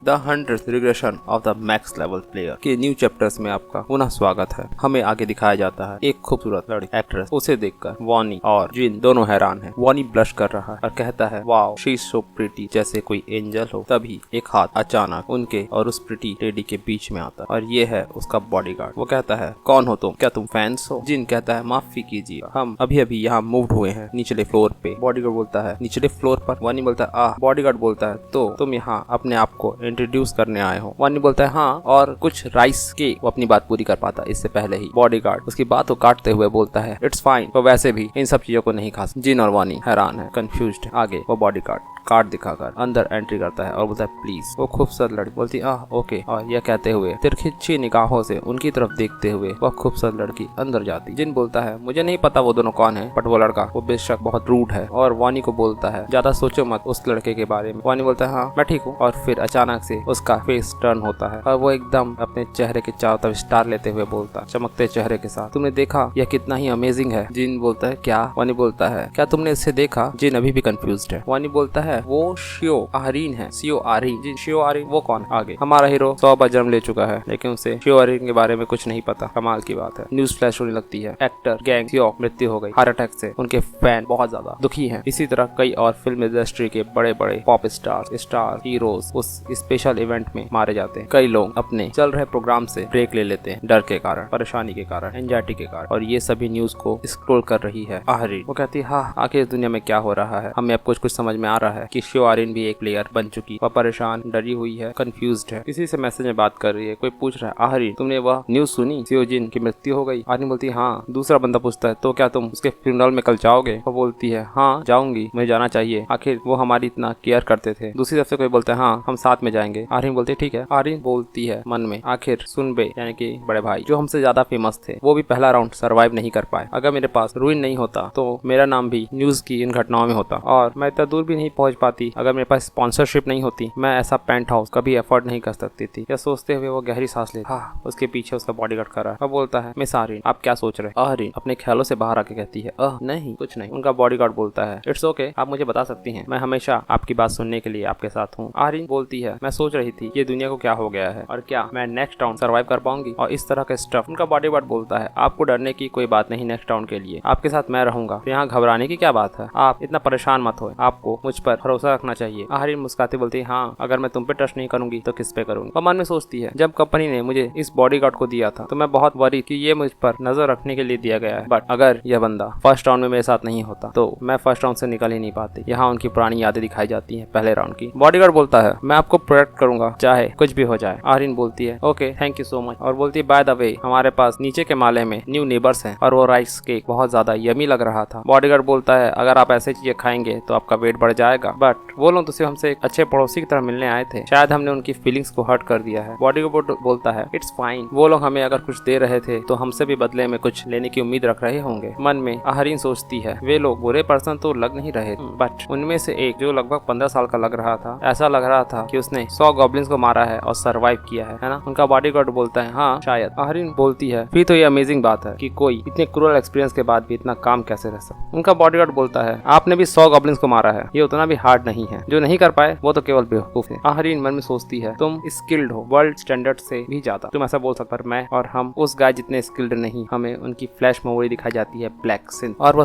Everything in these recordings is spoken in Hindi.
The 100th regression of the max level player के न्यू चैप्टर्स में आपका पुनः स्वागत है। हमें आगे दिखाया जाता है एक खूबसूरत लड़की एक्ट्रेस, उसे देखकर वॉनी और जिन दोनों हैरान हैं। वॉनी ब्लश कर रहा है और कहता है wow she is so pretty, जैसे कोई एंजल हो। तभी एक हाथ अचानक उनके और उस प्रिटी लेडी के बीच में आता है और ये है उसका बॉडीगार्ड। वो कहता है कौन हो तुम, क्या तुम फैंस हो? जिन कहता है माफी कीजिए, हम अभी अभी यहाँ मूव हुए हैं निचले फ्लोर पे। बॉडीगार्ड बोलता है निचले फ्लोर पर? वॉनी बोलता है आह। बॉडीगार्ड बोलता है तो तुम यहाँ अपने आप को इंट्रोड्यूस करने आए हो? वॉनी बोलता है हाँ, और कुछ राइस के। वो अपनी बात पूरी कर पाता इससे पहले ही बॉडीगार्ड उसकी बात को काटते हुए बोलता है इट्स फाइन, तो वैसे भी इन सब चीजों को नहीं खा सकते। जिन और वॉनी हैरान है, कंफ्यूज्ड है। आगे वो बॉडीगार्ड कार्ड दिखाकर अंदर एंट्री करता है और बोलता है प्लीज। वो खूबसूरत लड़की बोलती है ओके, और यह कहते हुए तिरछी निगाहों से उनकी तरफ देखते हुए वह खूबसूरत लड़की अंदर जाती। जिन बोलता है मुझे नहीं पता वो दोनों कौन है, बट वो लड़का वो बेशक बहुत रूड है। और वानी को बोलता है ज्यादा सोचो मत उस लड़के के बारे में। वानी बोलता है हाँ मैं ठीक हूँ। और फिर अचानक से उसका फेस टर्न होता है और वो एकदम अपने चेहरे के चारों तरफ स्टार लेते हुए बोलता है चमकते चेहरे के साथ, तुमने देखा यह कितना ही अमेजिंग है। जिन बोलता है क्या? वानी बोलता है क्या तुमने इसे देखा? जिन अभी भी कंफ्यूज्ड है। वानी बोलता है वो शियो आरीन है। शियो आरीन? जिन शियो आरीन वो कौन? आगे हमारा हीरो 100 बार जन्म ले चुका है लेकिन उसे शियो आरीन के बारे में कुछ नहीं पता। कमाल की बात है। न्यूज फ्लैश होने लगती है, एक्टर गैंग शियो मृत्यु हो गई हार्ट अटैक से। उनके फैन बहुत ज्यादा दुखी हैं। इसी तरह कई और फिल्म इंडस्ट्री के बड़े बड़े पॉप स्टार हीरोज उस स्पेशल इवेंट में मारे जाते हैं। कई लोग अपने चल रहे प्रोग्राम से ब्रेक ले लेते हैं, डर के कारण, परेशानी के कारण, एंजाइटी के कारण। और ये सभी न्यूज को स्क्रॉल कर रही है आरीन। वो कहती है हाँ आखिर इस दुनिया में क्या हो रहा है, हमें अब कुछ समझ में आ रहा है कि शियो आरीन भी एक प्लेयर बन चुकी। वह परेशान, डरी हुई है, कंफ्यूज्ड है। किसी से मैसेज में बात कर रही है। कोई पूछ रहा है आरीन तुमने वह न्यूज सुनी शियो जिन की मृत्यु हो गई? आरीन बोलती है हाँ। दूसरा बंदा पूछता है तो क्या तुम उसके फ्यूनरल में कल जाओगे? वो बोलती है हाँ जाऊंगी, मुझे जाना चाहिए, आखिर वो हमारी इतना केयर करते थे। दूसरी तरफ से कोई बोलता है हाँ हम साथ में जाएंगे। आरीन बोलती है ठीक है। आरीन बोलती है मन में आखिर सुनबे यानी कि बड़े भाई जो हमसे ज्यादा फेमस थे वो भी पहला राउंड सर्वाइव नहीं कर पाए। अगर मेरे पास रूइन नहीं होता तो मेरा नाम भी न्यूज की इन घटनाओं में होता और मैं इतना दूर भी नहीं पहुंच पाती। अगर मेरे पास स्पॉन्सरशिप नहीं होती मैं ऐसा पेंट हाउस कभी अफोर्ड नहीं कर सकती थी। यह सोचते हुए वो गहरी सांस लेती। हाँ उसके पीछे उसका बॉडीगार्ड खड़ा है। वो बोलता है मिस आरीन आप क्या सोच रहे? आरीन अपने ख्यालों से बाहर आके कहती है नहीं कुछ नहीं। उनका बॉडीगार्ड बोलता है इट्स ओके, आप मुझे बता सकती हैं, मैं हमेशा आपकी बात सुनने के लिए आपके साथ हूँ। आरीन बोलती है मैं सोच रही थी ये दुनिया को क्या हो गया है और क्या मैं नेक्स्ट राउंड सर्वाइव कर पाऊंगी और इस तरह का स्टफ। उनका बॉडीगार्ड बोलता है आपको डरने की कोई बात नहीं, नेक्स्ट राउंड के लिए आपके साथ मैं रहूंगा, यहाँ घबराने की क्या बात है, आप इतना परेशान मत हो, आपको मुझ पर भरोसा रखना चाहिए। आरीन मुस्कुराते बोलती है हाँ अगर मैं तुम पे ट्रस्ट नहीं करूंगी तो किस पे करूंगी? वो मन में सोचती है जब कंपनी ने मुझे इस बॉडीगार्ड को दिया था तो मैं बहुत वरी कि ये मुझ पर नजर रखने के लिए दिया गया है, बट अगर यह बंदा फर्स्ट राउंड में मेरे साथ नहीं होता तो मैं फर्स्ट राउंड से निकल ही नहीं पाती। यहाँ उनकी पुरानी यादें दिखाई जाती हैं पहले राउंड की। बॉडीगार्ड बोलता है मैं आपको प्रोटेक्ट करूंगा चाहे कुछ भी हो जाए। आरीन बोलती है okay thank you so much और बोलती है बाय द वे हमारे पास नीचे के माले में न्यू नेबर्स हैं और वो राइस केक बहुत ज्यादा यमी लग रहा था। बॉडीगार्ड बोलता है अगर आप ऐसे चीजें खाएंगे तो आपका वेट बढ़ जाएगा, बट वो लोग तो सिर्फ हमसे एक अच्छे पड़ोसी की तरह मिलने आए थे, शायद हमने उनकी फीलिंग्स को हर्ट कर दिया है। बॉडीगार्ड बोलता है इट्स फाइन, वो लोग हमें अगर कुछ दे रहे थे तो हमसे भी बदले में कुछ लेने की उम्मीद रख रहे होंगे। मन में आरीन सोचती है वे लोग बुरे पर्सन तो लग नहीं रहे, बट उनमें से एक जो लगभग 15 साल का लग रहा था, ऐसा लग रहा था कि उसने 100 गॉब्लिन्स को मारा है और सरवाइव किया है ना? उनका बॉडीगार्ड बोलता है हाँ शायद। आरीन बोलती है फिर तो ये अमेजिंग बात है कि कोई इतने क्रूअल एक्सपीरियंस के बाद भी इतना काम कैसे रह सकता। उनका बॉडीगार्ड बोलता है आपने भी 100 गॉब्लिन्स को मारा है, ये उतना भी हार्ड नहीं है, जो नहीं कर पाए वो तो केवल बेवकूफ है। आरीन मन में सोचती है तुम स्किल्ड हो वर्ल्ड स्टैंडर्ड से भी ज्यादा, तुम ऐसा बोल सकते, पर मैं और हम उस गाय जितने स्किल्ड नहीं। हमें उनकी फ्लैश मेमोरी दिखाई जाती है ब्लैक सिंथ और वह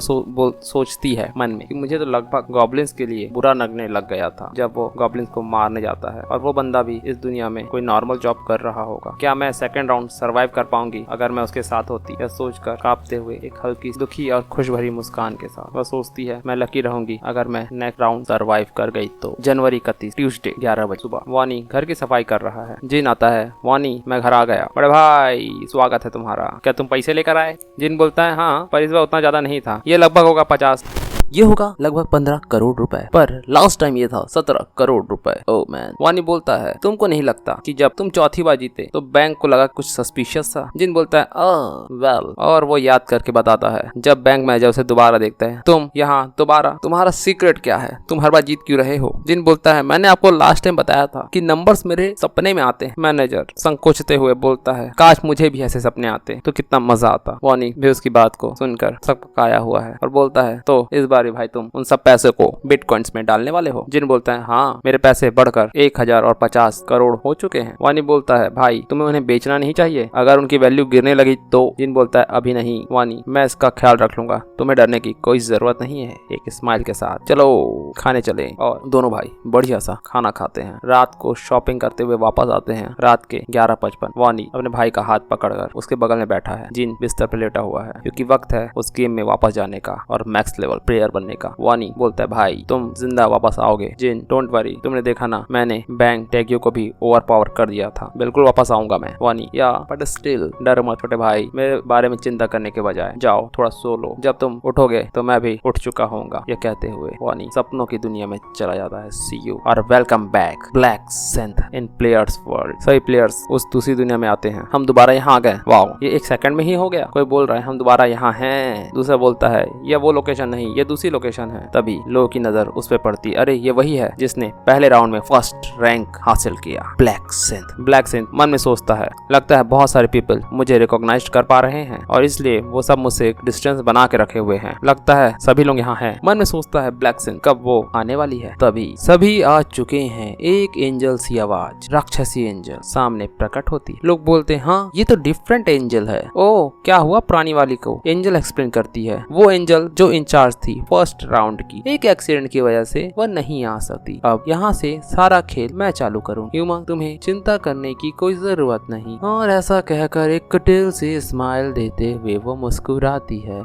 सोचती है मन में कि मुझे तो लगभग गॉब्लिन्स के लिए बुरा लगने लग गया था जब वो गॉब्लिन्स को मारने जाता है और वो बंदा भी इस दुनिया में कोई नॉर्मल जॉब कर रहा होगा। क्या मैं सेकंड राउंड सरवाइव कर पाऊंगी अगर मैं उसके साथ होती? यह सोचकर कांपते हुए एक हल्की दुखी और खुश भरी मुस्कान के साथ वह सोचती है मैं लकी रहूंगी अगर मैं नेक्स्ट राउंड सरवाइव कर गई तो। जनवरी 31 ट्यूसडे 11 बजे सुबह। वानी घर की सफाई कर रहा है। जिन आता है वानी मैं घर आ गया, बड़े भाई स्वागत है तुम्हारा, क्या तुम पैसे लेकर आए? जिन बोलता है हाँ पर इस बार उतना ज्यादा नहीं था, ये लगभग होगा 50, ये होगा लगभग 15 करोड़ रुपए, पर लास्ट टाइम ये था 17 करोड़ रुपए। Oh man. वानी बोलता है तुमको नहीं लगता कि जब तुम चौथी बार जीते तो बैंक को लगा कुछ सस्पिशियस था? जिन बोलता है वेल, और वो याद करके बताता है जब बैंक मैनेजर उसे दोबारा देखता है तुम यहाँ दोबारा, तुम्हारा सीक्रेट क्या है, तुम हर बार जीत क्यों रहे हो? जिन बोलता है मैंने आपको लास्ट टाइम बताया था कि नंबर्स मेरे सपने में आते हैं। मैनेजर संकोचते हुए बोलता है काश मुझे भी ऐसे सपने आते तो कितना मजा आता। वानी भी उसकी बात को सुनकर सबका हुआ है और बोलता है तो इस बार अरे भाई तुम उन सब पैसे को बिटकॉइंस में डालने वाले हो? जिन बोलता है हाँ मेरे पैसे बढ़कर 1050 करोड़ हो चुके हैं। वानी बोलता है भाई तुम्हें उन्हें बेचना नहीं चाहिए, अगर उनकी वैल्यू गिरने लगी तो। जिन बोलता है अभी नहीं वानी, मैं इसका ख्याल रख लूंगा, तुम्हें डरने की कोई जरूरत नहीं है, एक स्माइल के साथ। चलो खाने चले। और दोनों भाई बढ़िया सा खाना खाते हैं। रात को शॉपिंग करते हुए वापस आते हैं। रात के 11:55। वानी अपने भाई का हाथ पकड़कर उसके बगल में बैठा है। जिन बिस्तर पर लेटा हुआ है क्योंकि वक्त है उस गेम में वापस जाने का और मैक्स लेवल प्लेयर बनने का। वानी बोलता है भाई तुम जिंदा वापस आओगे। जिन डोंट वरी, तुमने देखा ना मैंने बैंक टैग्यू को भी ओवर पावर कर दिया था, बिल्कुल वापस आऊंगा मैं। वानी या बट स्टिल डर मत छोटे भाई, मेरे बारे में चिंता करने के बजाय जाओ थोड़ा सो लो, जब तुम उठोगे तो मैं भी उठ चुका होऊंगा। यह कहते हुए वानी सपनों की दुनिया में चला जाता है। सी यू और वेलकम बैक ब्लैक सिंथ इन प्लेयर्स वर्ल्ड। सभी प्लेयर्स उस दूसरी दुनिया में आते हैं। हम दोबारा यहाँ आ गए। वाओ ये 1 सेकंड में ही हो गया। कोई बोल रहा है हम दोबारा यहाँ हैं। दूसरा बोलता है ये वो लोकेशन नहीं, ये दूसरी लोकेशन है। तभी लोगों की नजर उस पे पड़ती, अरे ये वही है जिसने पहले राउंड में फर्स्ट रैंक हासिल किया, ब्लैक सिंथ। ब्लैक सिंथ मन में सोचता है लगता है बहुत सारे पीपल मुझे रिकॉग्नाइज कर पा रहे हैं और इसलिए वो सब मुझसे एक डिस्टेंस बना के रखे हुए हैं, लगता है सभी लोग यहाँ हैं। मन में सोचता है ब्लैक सिंथ कब वो आने वाली है। तभी सभी आ चुके हैं। एक एंजल सी आवाज, राक्षसी एंजल सामने प्रकट होती। लोग बोलते हैं हाँ ये तो डिफरेंट एंजल है। ओ क्या हुआ पुरानी वाली को? एंजल एक्सप्लेन करती है वो एंजल जो इंचार्ज थी फर्स्ट राउंड की, एक एक्सीडेंट की वजह से वह नहीं आ सकती। अब यहाँ से सारा खेल मैं चालू करूँ। ह्यूमा तुम्हें चिंता करने की कोई जरूरत नहीं। और ऐसा कहकर एक कटिल से स्माइल देते हुए वो मुस्कुराती है।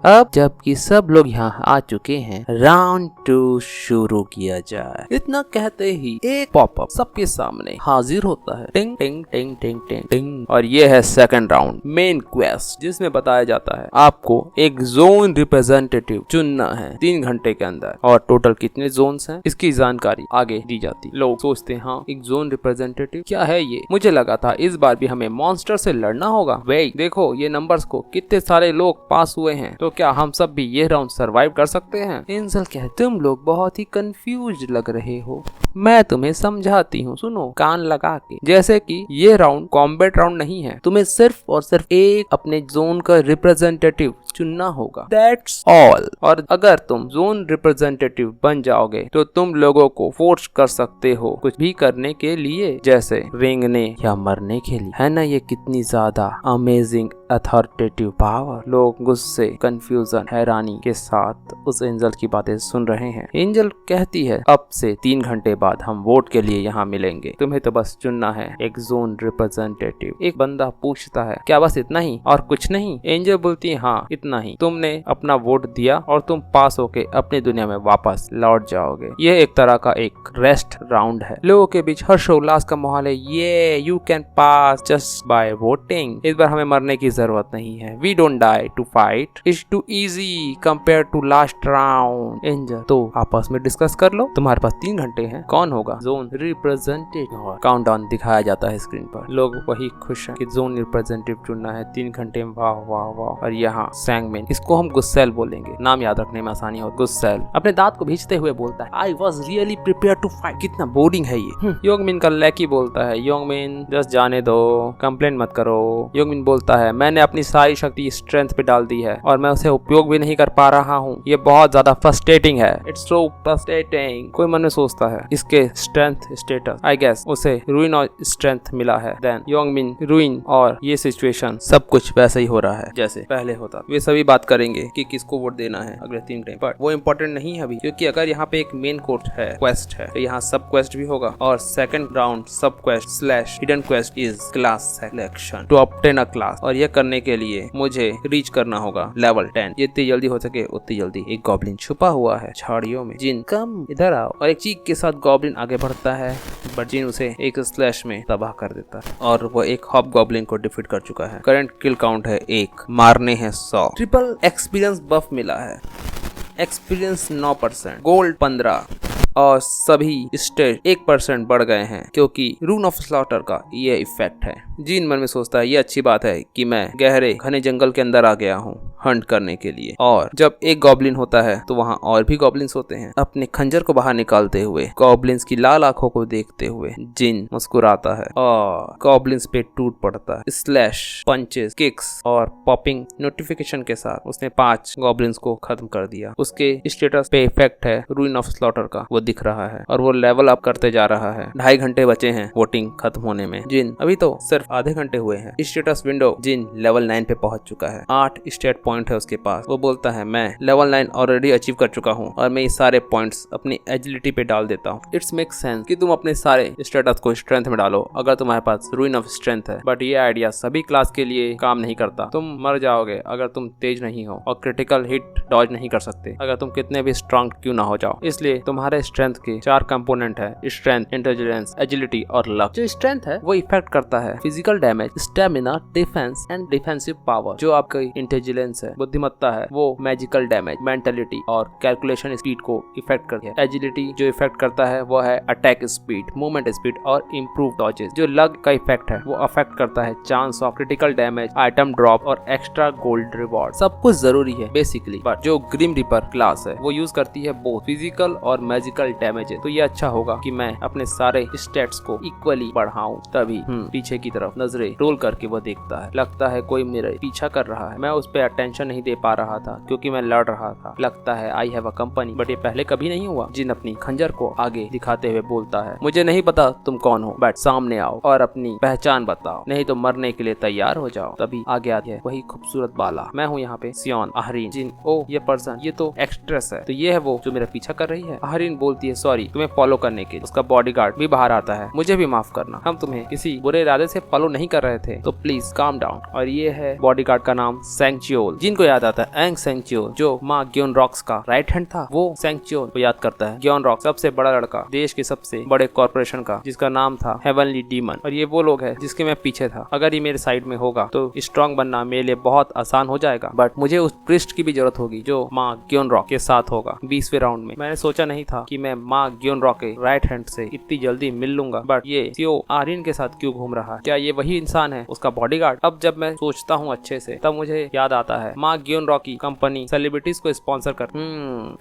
अब जबकि सब लोग यहाँ आ चुके हैं, राउंड 2 शुरू किया जाए। इतना कहते ही एक पॉपअप सबके सामने हाजिर होता है। टिंग टिंग टिंग टिंग टिंग टिंग। और ये है सेकंड राउंड मेन क्वेस्ट, जिसमें बताया जाता है आपको एक जोन रिप्रेजेंटेटिव चुनना है 3 घंटे के अंदर। और टोटल कितने जोन्स हैं इसकी जानकारी आगे दी जाती। लोग सोचते हैं हाँ एक जोन रिप्रेजेंटेटिव क्या है ये? मुझे लगा था इस बार भी हमें मॉन्स्टर से लड़ना होगा। वेट देखो ये नंबर्स को, कितने सारे लोग पास हुए हैं, तो क्या हम सब भी ये राउंड सरवाइव कर सकते हैं? एंजल कहते तुम लोग बहुत ही कंफ्यूज लग रहे हो, मैं तुम्हें समझाती हूँ, सुनो कान लगा के। जैसे कि ये राउंड कॉम्बैट राउंड नहीं है, तुम्हें सिर्फ और सिर्फ एक अपने जोन का रिप्रेजेंटेटिव चुनना होगा, दैट्स ऑल। और अगर तुम जोन रिप्रेजेंटेटिव बन जाओगे तो तुम लोगों को फोर्स कर सकते हो कुछ भी करने के लिए, जैसे रेंगने या मरने के लिए। है ना ये कितनी ज्यादा अमेजिंग अथॉरिटेटिव पावर। लोग गुस्से, कंफ्यूजन, हैरानी के साथ उस एंजल की बातें सुन रहे हैं। एंजल कहती है अब से 3 घंटे बाद हम वोट के लिए यहाँ मिलेंगे, तुम्हें तो बस चुनना है एक जोन रिप्रेजेंटेटिव। एक बंदा पूछता है क्या बस इतना ही और कुछ नहीं? एंजल बोलती है हाँ इतना ही, तुमने अपना वोट दिया और तुम पास होके अपनी दुनिया में वापस लौट जाओगे। ये एक तरह का एक रेस्ट राउंड है। लोगों के बीच हर्षोल्लास का माहौल है। ये you can pass just by voting. इस बार हमें मरने की जरूरत नहीं है। We don't die to fight, it's too easy compare to last round. Angel तो आपस में डिस्कस कर लो, तुम्हारे पास 3 घंटे हैं, कौन होगा जोन रिप्रेजेंटेटिव? काउंटडाउन दिखाया जाता है स्क्रीन पर। लोग वही खुश हैं कि जोन रिप्रेजेंटेटिव चुनना है 3 घंटे में। वाह वाह वाह। और यहाँ सैंगमैन, इसको हम गुस्सेल बोलेंगे, नाम याद रखने में आसानी हो। गुस्सेल अपने दांत को भींचते हुए बोलता है I was really prepare to fight. कितना बोरिंग है ये। योंगमिन का लैकी बोलता है योंगमिन जस्ट जाने दो, कंप्लेन मत करो। योंगमिन बोलता है मैंने अपनी सारी शक्ति स्ट्रेंथ पे डाल दी है और मैं उसे उपयोग भी नहीं कर पा रहा हूँ, ये बहुत ज्यादा फ्रस्ट्रेटिंग है। It's so frustrating. कोई मन में सोचता है इसके स्ट्रेंथ स्टेटस, आई गेस उसे रूइन और स्ट्रेंथ मिला है। देन योंगमिन रूइन और ये सिचुएशन सब कुछ वैसे ही हो रहा है जैसे पहले होता। वे सभी बात करेंगे कि किसको वोट देना है अगले 3 घंटे, बट वो इम्पोर्टेंट नहीं है अभी, क्योंकि अगर यहाँ पे एक मेन कोर्ट है, क्वेस्ट है, तो यहाँ सब क्वेस्ट भी होगा। और second round sub quest / hidden quest is class selection to obtain a class. और ये करने के लिए मुझे रीच करना होगा लेवल 10। जितनी जल्दी हो सके उतनी जल्दी। एक गॉब्लिन छुपा हुआ है झाड़ियों में। जिन कम इधर आओ। और एक चीख के साथ गॉब्लिन आगे बढ़ता है, बट जिन उसे एक स्लैश में तबाह कर देता है और वो एक हॉब गॉब्लिन को डिफीट कर चुका है। करंट किल काउंट है 1, मारने हैं 100। ट्रिपल एक्सपीरियंस बफ मिला है। एक्सपीरियंस 9%, गोल्ड 15 और सभी स्टेट 1% बढ़ गए हैं क्योंकि रून ऑफ स्लॉटर का ये इफेक्ट है। जिन मन में सोचता है ये अच्छी बात है कि मैं गहरे घने जंगल के अंदर आ गया हूँ हंट करने के लिए, और जब एक गॉब्लिन होता है तो वहाँ और भी गॉब्लिन्स होते हैं। अपने खंजर को बाहर निकालते हुए गॉब्लिन्स की लाल आंखों को देखते हुए जिन मुस्कुराता है और गॉब्लिन्स पे टूट पड़ता है। स्लैश, पंचेस, किक्स और पॉपिंग नोटिफिकेशन के साथ उसने 5 गॉब्लिन्स को खत्म कर दिया। उसके स्टेटस पे इफेक्ट है रूइन ऑफ स्लॉटर का, वो दिख रहा है और वो लेवल अप करते जा रहा है। 2.5 घंटे बचे हैं वोटिंग खत्म होने में। जिन अभी तो सिर्फ आधे घंटे हुए हैं। स्टेटस विंडो जिन लेवल 9 पे पहुंच चुका है। 8 स्टेट पॉइंट है उसके पास। वो बोलता है मैं लेवल 9 ऑलरेडी अचीव कर चुका हूँ और मैं ये सारे पॉइंट्स अपनी एजिलिटी पे डाल देता हूँ। इट्स मेक सेंस कि तुम अपने सारे स्टेटस को स्ट्रेंथ में डालो अगर तुम्हारे पास रूइन ऑफ स्ट्रेंथ है, बट ये आइडिया सभी क्लास के लिए काम नहीं करता। तुम मर जाओगे अगर तुम तेज नहीं हो और क्रिटिकल हिट डॉज नहीं कर सकते अगर तुम कितने भी स्ट्रांग क्यों ना हो जाओ। इसलिए तुम्हारे स्ट्रेंथ के 4 कंपोनेंट है, स्ट्रेंथ, इंटेलिजेंस, एजिलिटी और लक। जो स्ट्रेंथ है वो इफेक्ट करता है physical damage, stamina, defence and defensive power. जो आपकी इंटेलिजेंस है, बुद्धिमत्ता है, वो मैजिकल डैमेज, मेंटलिटी और कैलकुलेशन स्पीड को इफेक्ट करती है। एजिलिटी जो इफेक्ट करता है वो है अटैक स्पीड, मूवमेंट स्पीड और इम्प्रूव डॉजेस। जो लक का इफेक्ट है वो अफेक्ट करता है chance of critical damage, item drop और एक्स्ट्रा गोल्ड रिवॉर्ड। सब कुछ जरूरी है बेसिकली, बट जो ग्रिम रिपर क्लास है वो यूज करती है बोथ फिजिकल और मैजिकल डैमेजेस। तो ये अच्छा होगा कि मैं अपने सारे स्टेट्स को इक्वली बढ़ाऊं। तभी पीछे की तरफ नजरें रोल करके वो देखता है। लगता है कोई मेरे पीछा कर रहा है। मैं उस पर अटेंशन नहीं दे पा रहा था क्योंकि मैं लड़ रहा था। लगता है I have a company, but ये पहले कभी नहीं हुआ। जिन अपनी खंजर को आगे दिखाते हुए बोलता है मुझे नहीं पता तुम कौन हो, बट सामने आओ और अपनी पहचान बताओ, नहीं तो मरने के लिए तैयार हो जाओ। तभी आगे आती है वही खूबसूरत बाला। मैं हूँ यहाँ पे सियोन आहरीन। जिन ओ ये पर्सन, ये तो एक्ट्रेस है, तो ये है वो जो मेरा पीछा कर रही है। आहरीन बोलती है सॉरी तुम्हें फॉलो करने के लिए। उसका बॉडीगार्ड भी बाहर आता है, मुझे भी माफ करना, हम तुम्हें किसी बुरे इरादे से फॉलो नहीं कर रहे थे, तो प्लीज काम डाउन। और ये है बॉडीगार्ड का नाम सेंगचियोल। जिनको याद आता है एंग सेंगचियोल जो माँ ग्योन रॉक्स का राइट हैंड था, वो सेंगचियोल को याद करता है। ग्योन रॉक्स सबसे बड़ा लड़का, देश के सबसे बड़े कॉर्पोरेशन का, जिसका नाम था हेवनली डीमन। और ये वो लोग है जिसके मैं पीछे था। अगर ये मेरे साइड में होगा तो स्ट्रॉन्ग बनना मेरे लिए बहुत आसान हो जाएगा, बट मुझे उस प्रिस्ट की भी जरूरत होगी जो माँ ग्योन रॉक के साथ होगा 20वें राउंड में। मैंने सोचा नहीं था कि मैं माँ ग्योन रॉक के राइट हैंड से इतनी जल्दी मिल लूंगा, बट ये सियो आहरीन के साथ क्यों घूम रहा है? क्या ये वही इंसान है, उसका बॉडीगार्ड? अब जब मैं सोचता हूँ अच्छे से तब मुझे याद आता है माँ ग्योन रॉक की कंपनी सेलिब्रिटीज को स्पॉन्सर कर।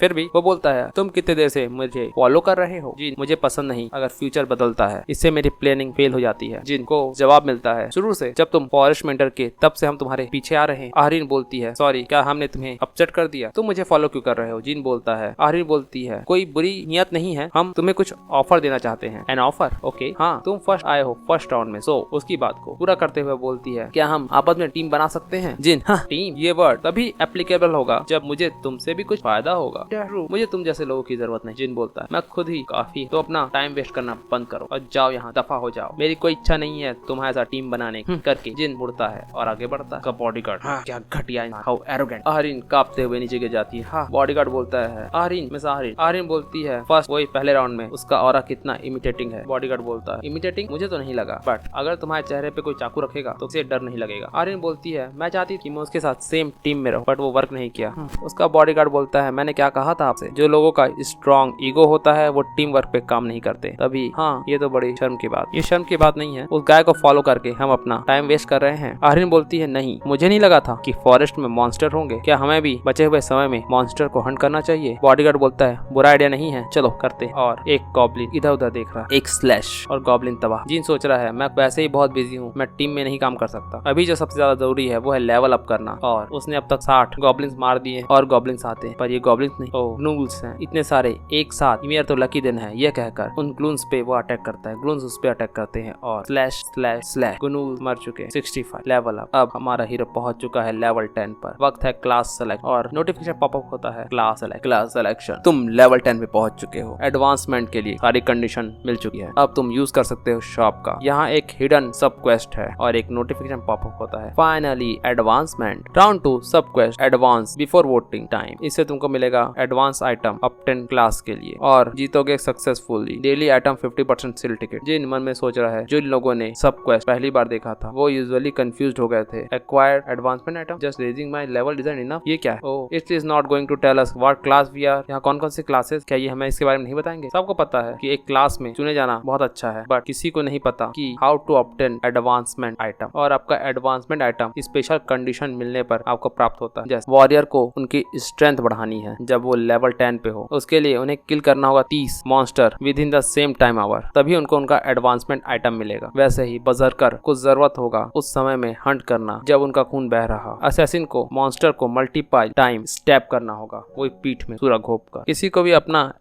फिर भी वो बोलता है तुम कितने देर से मुझे फॉलो कर रहे हो? जी मुझे पसंद नहीं अगर फ्यूचर बदलता है, इससे मेरी प्लानिंग फेल हो जाती है। जिनको जवाब मिलता है शुरू से जब तुम फॉरेस्ट में एंटर के तब से हम तुम्हारे पीछे आ रहे हैं। आहरीन बोलती है सॉरी क्या हमने तुम्हें अपसेट कर दिया? तुम मुझे फॉलो क्यों कर रहे हो? जिन बोलता है, आहरीन बोलती है कोई बुरी नियत नहीं है, हम तुम्हें कुछ ऑफर देना चाहते हैं। An offer? ओके हाँ तुम फर्स्ट आए हो फर्स्ट राउंड में, सो उसकी बात को पूरा करते हुए बोलती है क्या हम आपस में टीम बना सकते हैं? जिन हाँ टीम ये वर्ड तभी एप्लीकेबल होगा जब मुझे तुमसे भी कुछ फायदा होगा। मुझे तुम जैसे लोगों की जरूरत नहीं। जिन बोलता है मैं खुद ही काफी, तो अपना टाइम वेस्ट करना बंद करो और जाओ यहाँ दफा हो जाओ, मेरी कोई इच्छा नहीं है तुम्हारे साथ टीम बनाने करके। जिन मुड़ता है और आगे बढ़ता है। बॉडीगार्ड हाँ क्या घटिया, हाउ एरोगेंट। आहरीन कांपते हुए नीचे गिर जाती है। हाँ बॉडीगार्ड बोलता है आहरीन मिस आहरीन। आहरीन बोलती है फर्स्ट वही पहले राउंड में उसका ऑरा कितना इमिटेटिंग है। बॉडीगार्ड बोलता है इमिटेटिंग मुझे तो नहीं लगा, बट अगर तुम्हारे चेहरे पे कोई चाकू रखेगा तो उसे डर नहीं लगेगा। आहरीन बोलती है मैं चाहती थी मैं उसके साथ सेम टीम में रहूं, बट वो वर्क नहीं किया। उसका बॉडीगार्ड बोलता है मैंने क्या कहा था आपसे, जो लोगों का स्ट्रॉन्ग ईगो होता है वो टीम वर्क पे काम नहीं करते। तभी हाँ ये तो बड़ी शर्म की बात। ये शर्म की बात नहीं है, उस गाय को फॉलो करके हम अपना टाइम वेस्ट कर रहे हैं। आहरीन बोलती है नहीं मुझे नहीं लगा था कि फॉरेस्ट में मॉन्स्टर होंगे, क्या हमें भी बचे हुए समय में मॉन्स्टर को हंट करना चाहिए? बॉडीगार्ड बोलता है बुरा आइडिया नहीं है, चलो करते। और एक गॉब्लिन इधर उधर देख रहा है, एक स्लैश और गॉब्लिन तबाह। जिन सोच रहा है मैं वैसे ही बहुत बिजी हूँ, मैं टीम में नहीं काम कर सकता। अभी जो सबसे ज्यादा जरूरी है वो है लेवल अप करना, और उसने अब तक 60 गॉब्लिन्स मार दिए और गॉब्लिन्स आते हैं, पर ये गॉब्लिन्स नहीं, ओह ग्नूल्स हैं इतने सारे एक साथ, मेरा तो लकी दिन है। ये कहकर उन ग्लून्स पे वो अटैक करता है। ग्लून्स उस पे अटैक करते हैं और स्लैश स्लैश स्लैश ग्नूल मर चुके हैं। 65 लेवल अप। अब हमारा हीरो पहुंच चुका है लेवल 10 पर। वक्त है क्लास सेलेक्ट और नोटिफिकेशन पॉपअप होता है क्लास सेलेक्ट। क्लास सिलेक्शन, तुम लेवल 10 पे पहुंच चुके हो। एडवांसमेंट के लिए सारी कंडीशन मिल चुकी है। अब तुम यूज कर सकते हो शॉप का। यहाँ एक हिडन सब क्वेस्ट है और एक नोटिफिकेशन पॉपअप होता है फाइनली एडवांसमेंट राउंड 2 सब quest advance before voting time. इससे तुमको मिलेगा एडवांस आइटम अप 10 क्लास के लिए और जीतोगे successfully daily item 50% sale ticket. जिन मन में सोच रहा है जिन लोगों ने सब क्वेस्ट पहली बार देखा था वो यूजुअली कंफ्यूज्ड हो गए थे। Acquired advancement item just raising my level design enough. ये क्या है? Oh it is not going to tell us what class we are. यहाँ कौन कौन सी क्लासेस, क्या ये हमें हमें इसके बारे में नहीं बताएंगे। सबको पता है कि एक क्लास में चुने जाना बहुत अच्छा है, बट किसी को नहीं पता कि how to obtain advancement item, और आपका एडवांसमेंट आइटम स्पेशल कंडीशन मिलने पर आपको प्राप्त होता है। जैसे वॉरियर को उनकी स्ट्रेंथ बढ़ानी है जब वो लेवल 10 पे हो, उसके लिए उन्हें किल करना होगा 30 monster within the same time hour, तभी उनको उनका एडवांसमेंट आइटम मिलेगा। वैसे ही बजरकर को जरूरत होगा उस समय में हंट करना जब उनका खून बह रहा। असैसिन को मॉन्स्टर को मल्टीपल टाइम स्टैप करना होगा, वो पीठ में सूरा घोप कर। किसी को भी अपना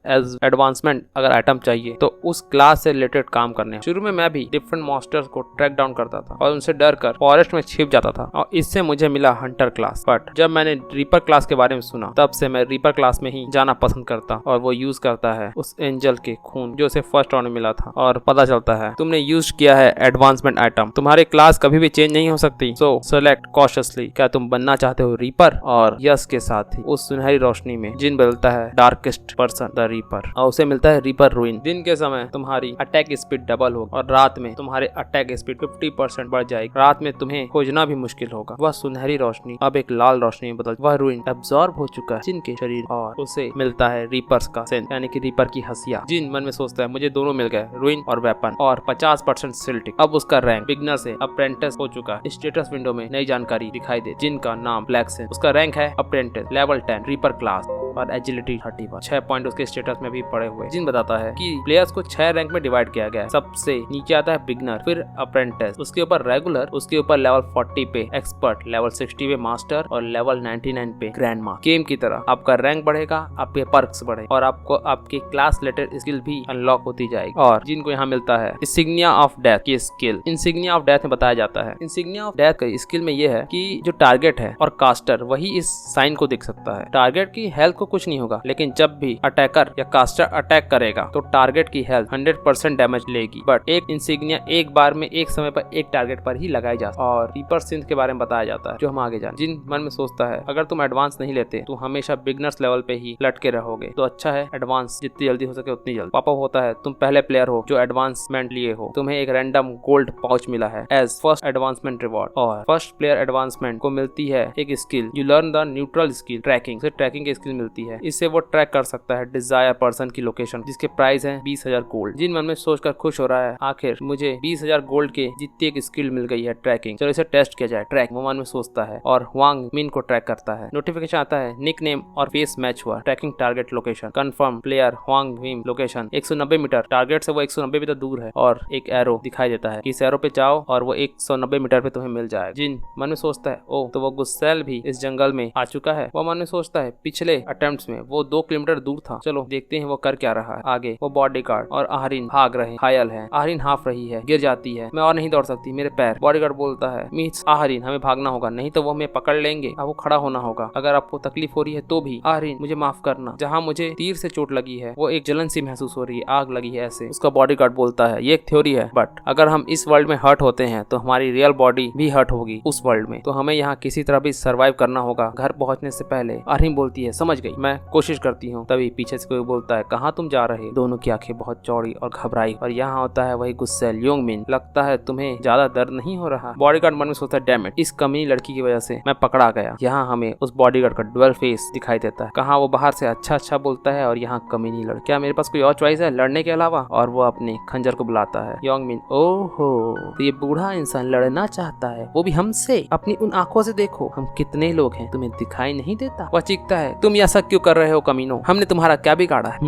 एडवांसमेंट अगर आइटम चाहिए तो उस क्लास से रिलेटेड काम करने। शुरू में मैं भी डिफरेंट मॉन्स्टर्स को ट्रैक डाउन करता था और उनसे डर कर फॉरेस्ट में छिप जाता था, और इससे मुझे मिला हंटर क्लास। बट जब मैंने रीपर क्लास के बारे में सुना तब से मैं रीपर क्लास में ही जाना पसंद करता, और वो यूज करता है उस एंजल के खून जो उसे फर्स्ट राउंड में मिला था। और पता चलता है तुमने यूज किया है एडवांसमेंट आइटम, तुम्हारी क्लास कभी भी चेंज नहीं हो सकती, सो सेलेक्ट कॉशियसली। क्या तुम बनना चाहते हो रीपर? और यस के साथ ही उस सुनहरी रोशनी में जिन बदलता है डार्केस्ट पर्सन द रीपर, और उसे मिलता है रीपर रूइन। दिन के समय तुम्हारी अटैक स्पीड डबल होगी और रात में तुम्हारे अटैक स्पीड 50% बढ़ जाएगी। रात में तुम्हें खोजना भी मुश्किल होगा। वह सुनहरी रोशनी अब एक लाल रोशनी में बदल, वह रूइन एब्जॉर्ब हो चुका है जिन के शरीर, और उसे मिलता है रीपर्स का सेंस, यानी कि रीपर की हंसिया। जिन मन में सोचता है मुझे दोनों मिल गए, रूइन और वेपन, और 50% सिल्टिक। अब उसका रैंक बिगनर से अप्रेंटिस हो चुका है। स्टेटस विंडो में नई जानकारी दिखाई दे, जिनका नाम ब्लैक से, उसका रैंक है अप्रेंटिस, लेवल 10 रीपर क्लास, और एजिलिटी 31। 6 पॉइंट उसके स्टेटस में भी पड़े हुए। जिन बताता है कि प्लेयर्स को 6 रैंक में डिवाइड किया गया है। सबसे नीचे आता है बिगनर, फिर अप्रेंटिस, उसके ऊपर रेगुलर, उसके ऊपर लेवल 40 पे एक्सपर्ट, लेवल 60 पे मास्टर, और लेवल 99 पे ग्रैंड मास्टर। गेम की तरह आपका रैंक बढ़ेगा, आपके पर्क्स बढ़े, और आपको आपकी क्लास रिलेटेड स्किल भी अनलॉक होती जाएगी। और जिनको यहाँ मिलता है इंसिग्निया ऑफ डेथ की स्किल। इंसिग्निया ऑफ डेथ में बताया जाता है, इंसिग्निया ऑफ डेथ की स्किल में यह है कि जो टारगेट है और कास्टर वही इस साइन को देख सकता है। टारगेट की हेल्थ को कुछ नहीं होगा, लेकिन जब भी अटैकर या कास्टर अटैक करेगा तो टारगेट की हेल्थ 100% डैमेज लेगी। बट एक इंसिग्निया एक बार में एक समय पर एक टारगेट पर ही लगाई जा सकती है। और रीपर सिंथ के बारे में बताया जाता है, जो हम आगे जान। जिन मन में सोचता है अगर तुम एडवांस नहीं लेते तो हमेशा बिगनर्स लेवल पे ही लटके रहोगे, तो अच्छा है एडवांस जितनी जल्दी हो सके उतनी जल्दी। पापा होता है तुम पहले प्लेयर हो जो एडवांसमेंट लिए हो, तुम्हें एक रैंडम गोल्ड पाउच मिला है एज फर्स्ट एडवांसमेंट रिवॉर्ड, और फर्स्ट प्लेयर एडवांसमेंट को मिलती है एक skill, you learn the neutral skill tracking, से ट्रैकिंग की स्किल मिलती है। इससे वो ट्रैक कर सकता है डिजायर पर्सन की लोकेशन, जिसके प्राइस है 20,000 गोल्ड। जिन मन में सोचकर खुश हो रहा है आखिर मुझे 20,000 गोल्ड के जितनी एक स्किल मिल गई है ट्रैकिंग, चलो इसे टेस्ट किया जाए। ट्रैक वो मन में सोचता है और हुआंग मिन को ट्रैक करता है। नोटिफिकेशन आता है निक नेम और फेस मैच हुआ, tracking target location confirm, player Huang Min location 190 metre, target से वो 190 मीटर दूर है, और एक एरो दिखाई देता है कि इस एरो पे जाओ और वो 190 मीटर पे तुम्हें मिल जाएगा। जिन मन में सोचता है ओ तो वो गुस्सेल भी इस जंगल में आ चुका है। वो मन में सोचता है पिछले अटेम्प्ट्स में वो 2 किलोमीटर दूर था, चलो देखते हैं वो कर क्या रहा है। आगे वो बॉडीगार्ड और आहरीन भाग रहे, घायल है। आहरीन हाफ रही है, गिर जाती है, मैं और नहीं दौड़ सकती, मेरे पैर। बॉडीगार्ड बोलता है मिस आहरीन हमें भागना होगा, नहीं तो वो हमें पकड़ लेंगे, आपको खड़ा होना होगा। अगर आपको तकलीफ हो रही है तो भी आहरीन मुझे माफ करना, जहाँ मुझे तीर से चोट लगी है वो एक जलन सी महसूस हो रही है, आग लगी है ऐसे। उसका बॉडीगार्ड बोलता है ये एक थ्योरी है, बट अगर हम इस वर्ल्ड में हर्ट होते हैं तो हमारी रियल बॉडी भी हर्ट होगी उस वर्ल्ड में, तो हमें यहाँ किसी तरह भी सर्वाइव करना होगा घर पहुँचने से पहले। आहरीन बोलती है समझ गई, मैं कोशिश करती हूँ। तभी पीछे से कोई बोलता है कहाँ तुम जा रहे? दोनों की आंखें बहुत चौड़ी और घबराई, और यहाँ होता है वही गुस्सेल योंग मिन। लगता है तुम्हें ज्यादा दर्द नहीं हो रहा? बॉडीगार्ड मन में सोचता है डैम इट, इस कमीनी लड़की की वजह से मैं पकड़ा गया। यहाँ हमें उस बॉडीगार्ड का डुअल फेस दिखाई देता है, कहाँ वो बाहर से अच्छा बोलता है और यहाँ कमीनी लड़की। क्या मेरे पास कोई और चॉइस है लड़ने के अलावा? और वो अपने खंजर को बुलाता है। योंग मिन ओहो तो ये बूढ़ा इंसान लड़ना चाहता है, वो भी हमसे? अपनी उन आंखों से देखो, हम कितने लोग हैं, तुम्हें दिखाई नहीं देता? वह चीखता है तुम ऐसा क्यों कर रहे हो कमीनो, हमने तुम्हारा क्या बिगाड़ा है?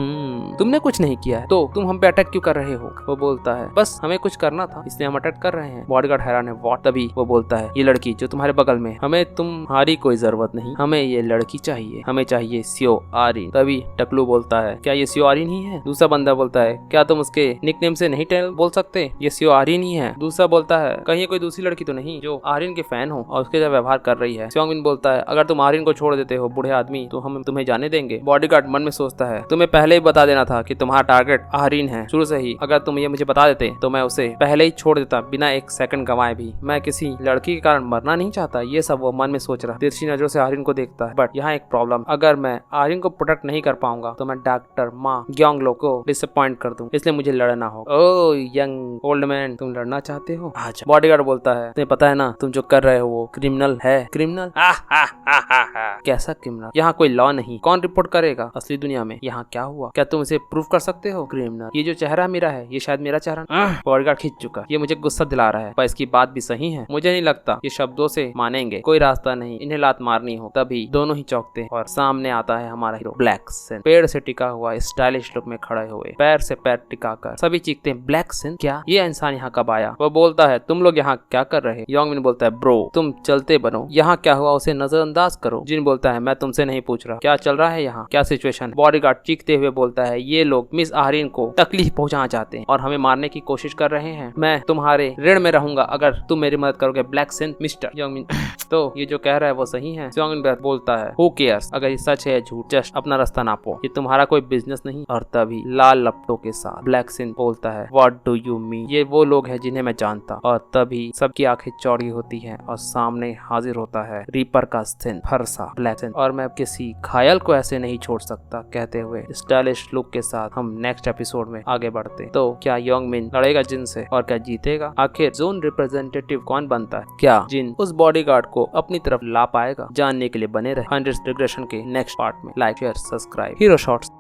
तुमने कुछ नहीं किया है तो तुम हम पे अटैक क्यों कर रहे हो? वो बोलता है बस हमें कुछ करना था इसलिए हम अटैक कर रहे हैं। बॉडीगार्ड हैरान है व्हाट? तभी वो बोलता है ये लड़की जो तुम्हारे बगल में, हमें तुम्हारी कोई जरूरत नहीं, हमें ये लड़की चाहिए, हमें चाहिए सियो आरिन। तभी टकलू बोलता है क्या ये सियो आरिन ही है? दूसरा बंदा बोलता है क्या तुम उसके निकनेम से नहीं बोल सकते, ये सियो आरिन ही है। दूसरा बोलता है कहीं कोई दूसरी लड़की तो नहीं जो आरिन के फैन हो और उसके साथ व्यवहार कर रही है। सियोंग मिन बोलता है अगर तुम आरिन को छोड़ देते हो बूढ़े आदमी तो हम तुम्हें जाने देंगे। बॉडीगार्ड मन में सोचता है तुम्हें पहले ही बता देना था कि तुम्हारा टारगेट आहरीन है शुरू से ही, अगर तुम ये मुझे बता देते तो मैं उसे पहले ही छोड़ देता बिना एक सेकंड गंवाए भी। मैं किसी लड़की के कारण मरना नहीं चाहता, ये सब वो मन में सोच रहा। तिरछी नजरों से आहरीन को देखता है, बट यहाँ एक प्रॉब्लम, अगर मैं आहरीन को प्रोटेक्ट नहीं कर पाऊंगा तो मैं डॉक्टर माँ ग्योंगलो को डिसअपॉइंट कर दूं, इसलिए मुझे लड़ना होगा। ओ यंग ओल्ड मैन तुम लड़ना चाहते हो? अच्छा। बॉडीगार्ड बोलता है तुम्हें पता है ना तुम जो कर रहे हो वो क्रिमिनल है। क्रिमिनल? कैसा क्रिमिनल? यहाँ कोई लॉ नहीं नहीं। कौन रिपोर्ट करेगा असली दुनिया में यहाँ क्या हुआ? क्या तुम इसे प्रूव कर सकते हो? क्रिमिनल, ये जो चेहरा मेरा है ये शायद मेरा चेहरा। बॉडीगार्ड खींच चुका। ये मुझे गुस्सा दिला रहा है, पर इसकी बात भी सही है। मुझे नहीं लगता ये शब्दों से मानेंगे। कोई रास्ता नहीं, इन्हें लात मारनी हो। तभी दोनों ही चौंकते हैं और सामने आता है हमारा हीरो ब्लैक सिन, पेड़ से टिका हुआ स्टाइलिश लुक में खड़े हुए, पैर से पैर टिकाकर। सभी चीखते हैं, ब्लैक सिन, क्या ये इंसान यहाँ कब आया? वो बोलता है, तुम लोग यहाँ क्या कर रहे? योंगमिन बोलता है, ब्रो तुम चलते बनो, यहाँ क्या हुआ उसे नजरअंदाज करो। जिन बोलता है, मैं तुमसे नहीं पूछ रहा, क्या चल रहा है यहाँ, क्या सिचुएशन? बॉडीगार्ड चीखते हुए बोलता है, ये लोग मिस आहरीन को तकलीफ पहुंचाना चाहते हैं और हमें मारने की कोशिश कर रहे हैं। मैं तुम्हारे ऋण में रहूंगा अगर तुम मेरी मदद करोगे ब्लैक सिन। मिस्टर योंगमिन तो ये जो कह रहा है वो सही है। योंगमिन बोलता है, हु केयर्स, अगर ये सच है झूठ, जस्ट अपना रास्ता नापो, ये तुम्हारा कोई बिजनेस नहीं। और तभी लाल लपटों के साथ ब्लैक सिन बोलता है, व्हाट डू यू मीन? ये वो लोग हैं जिन्हें मैं जानता। और तभी सबकी आंखें चौड़ी होती हैं और सामने हाजिर होता है रीपर का सिन, फरसा ब्लैक सिन। और मैं किसी घायल को ऐसे नहीं छोड़ सकता, कहते हुए स्टाइलिश लुक के साथ हम नेक्स्ट एपिसोड में आगे बढ़ते। तो क्या योंगमिन लड़ेगा जिन से और क्या जीतेगा? आखिर जोन रिप्रेजेंटेटिव कौन बनता है? क्या जिन उस बॉडीगार्ड को अपनी तरफ ला पाएगा? जानने के लिए बने रहे हंड्रेड्स रिग्रेशन के नेक्स्ट पार्ट में। Like share subscribe hero shorts.